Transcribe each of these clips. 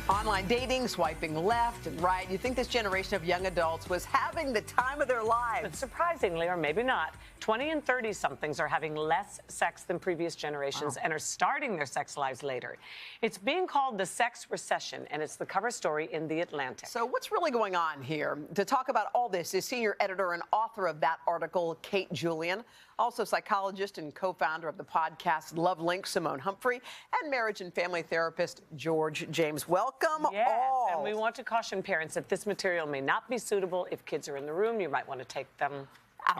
Online dating, swiping left and right. You think this generation of young adults was having the time of their lives. But surprisingly, or maybe not, 20 and 30-somethings are having less sex than previous generations and are starting their sex lives later. It's being called the Sex Recession, and it's the cover story in The Atlantic. So what's really going on here? To talk about all this is senior editor and author of that article, Kate Julian, also psychologist and co-founder of the podcast Love Link, Simone Humphrey, and marriage and family therapist, George James. Welcome all. And we want to caution parents that this material may not be suitable. If kids are in the room, you might want to take them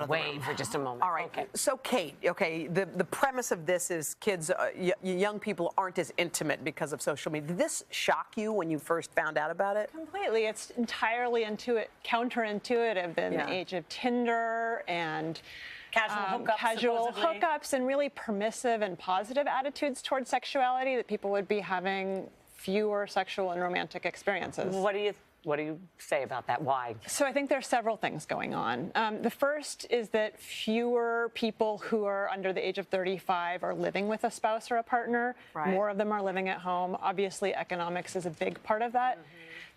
away for just a moment. All right. Okay. So, Kate, the premise of this is kids, young people aren't as intimate because of social media. Did this shock you when you first found out about it? Completely. It's entirely counterintuitive in the age of Tinder and casual hookups and really permissive and positive attitudes towards sexuality, that people would be having fewer sexual and romantic experiences. What do you say about that? Why? So I think there are several things going on. The first is that fewer people who are under the age of 35 are living with a spouse or a partner. Right. More of them are living at home. Obviously, economics is a big part of that.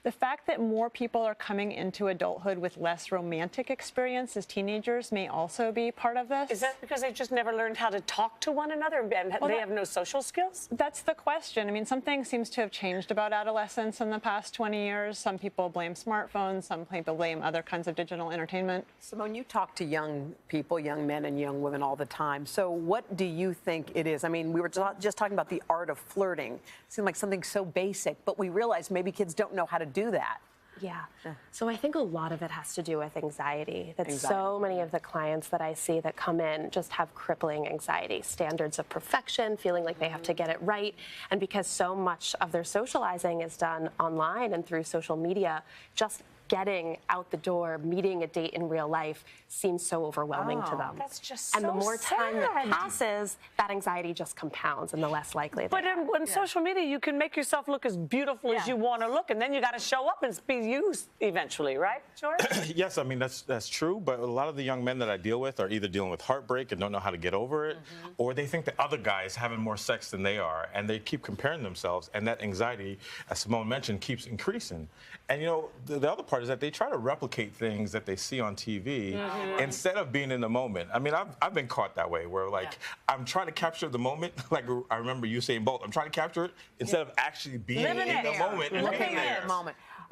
The fact that more people are coming into adulthood with less romantic experience as teenagers may also be part of this. Is that because they just never learned how to talk to one another and they have no social skills? That's the question. I mean, something seems to have changed about adolescence in the past 20 years. Some people blame smartphones. Some people blame other kinds of digital entertainment. Simone, you talk to young people, young men and young women all the time. So what do you think it is? I mean, we were just talking about the art of flirting. It seemed like something so basic, but we realized maybe kids don't know how to do that. Yeah. So I think a lot of it has to do with anxiety. So many of the clients that I see that come in just have crippling anxiety, standards of perfection, feeling like they have to get it right. And because so much of their socializing is done online and through social media, just getting out the door, meeting a date in real life seems so overwhelming to them. That's just so And the more time sad. that passes, that anxiety just compounds and the less likely But on social media, you can make yourself look as beautiful as you want to look, and then you got to show up and be you eventually, right, George? Yes, I mean, that's true, but a lot of the young men that I deal with are either dealing with heartbreak and don't know how to get over it, or they think the other guy is having more sex than they are, and they keep comparing themselves, and that anxiety, as Simone mentioned, keeps increasing. And, you know, the other part is that they try to replicate things that they see on TV instead of being in the moment. I mean, I've been caught that way where, like, I'm trying to capture the moment. Like, I remember you saying both. I'm trying to capture it instead of actually being in the moment and being there.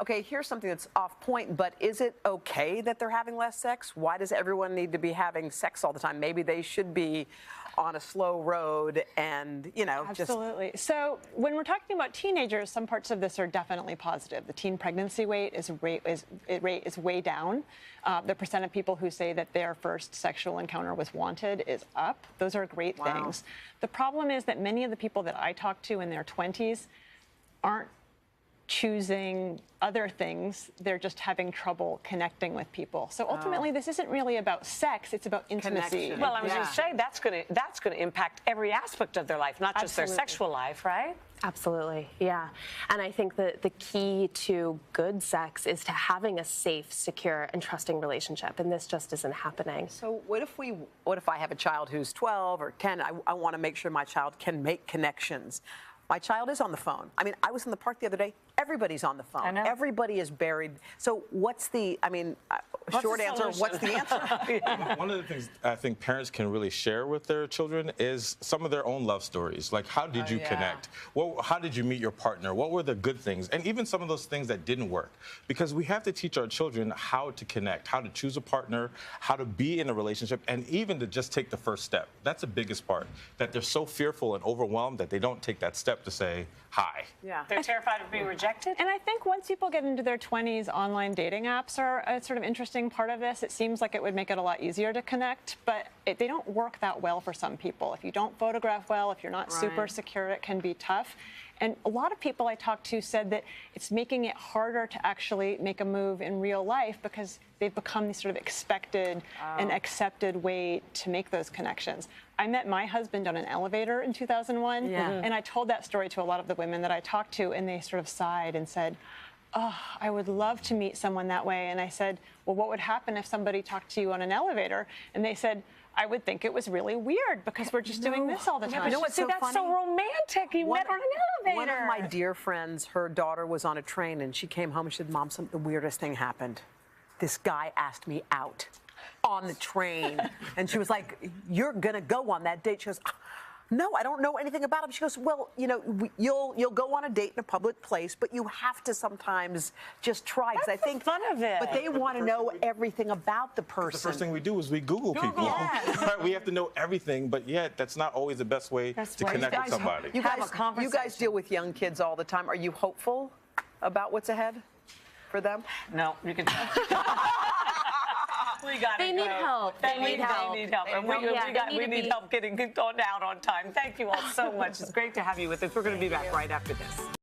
Okay, here's something that's off point, but is it okay that they're having less sex? Why does everyone need to be having sex all the time? Maybe they should be on a slow road and, you know, Absolutely. So when we're talking about teenagers, some parts of this are definitely positive. The teen pregnancy rate is way down. The percent of people who say that their first sexual encounter was wanted is up. Those are great things. The problem is that many of the people that I talk to in their 20s aren't choosing other things. They're just having trouble connecting with people. So ultimately, this isn't really about sex. It's about intimacy. Connection. Well, I was going to say that's going to impact every aspect of their life, not just their sexual life, right? Absolutely, yeah. And I think that the key to good sex is to having a safe, secure, and trusting relationship, and this just isn't happening. So what if I have a child who's 12 or 10? I want to make sure my child can make connections. My child is on the phone. I mean, I was in the park the other day. Everybody's on the phone. I know. Everybody is buried. So what's the, short answer, what's the answer? One of the things I think parents can really share with their children is some of their own love stories. Like, how did you connect? How did you meet your partner? What were the good things? And even some of those things that didn't work. Because we have to teach our children how to connect, how to choose a partner, how to be in a relationship, and even to just take the first step. That's the biggest part, that they're so fearful and overwhelmed that they don't take that step to say hi. Yeah. They're terrified of being rejected. And I think once people get into their 20s, online dating apps are a sort of interesting part of this. It seems like it would make it a lot easier to connect, but they don't work that well for some people. If you don't photograph well, if you're not super secure, it can be tough. And a lot of people I talked to said that it's making it harder to actually make a move in real life because they've become this sort of expected and accepted way to make those connections. I met my husband on an elevator in 2001, and I told that story to a lot of the women that I talked to, and they sort of sighed and said, oh, I would love to meet someone that way. And I said, well, what would happen if somebody talked to you on an elevator? And they said, I would think it was really weird because we're just doing this all the time. You know what? See, that's so romantic. You met her in an elevator. One of my dear friends, her daughter was on a train, and she came home and she said, Mom, the weirdest thing happened. This guy asked me out on the train. And she was like, you're going to go on that date. She goes, no, I don't know anything about him. She goes, well, you know, you'll go on a date in a public place, but you have to sometimes just try. Because I think fun of it. But they want to know everything about the person. The first thing we do is we Google people. Yes. Right? We have to know everything, but yet that's not always the best way to connect with somebody. You guys deal with young kids all the time. Are you hopeful about what's ahead for them? No, you can tell. They need help. They need help. They need help. And we need help getting out on time. Thank you all so much. It's great to have you with us. We're going to be back right after this.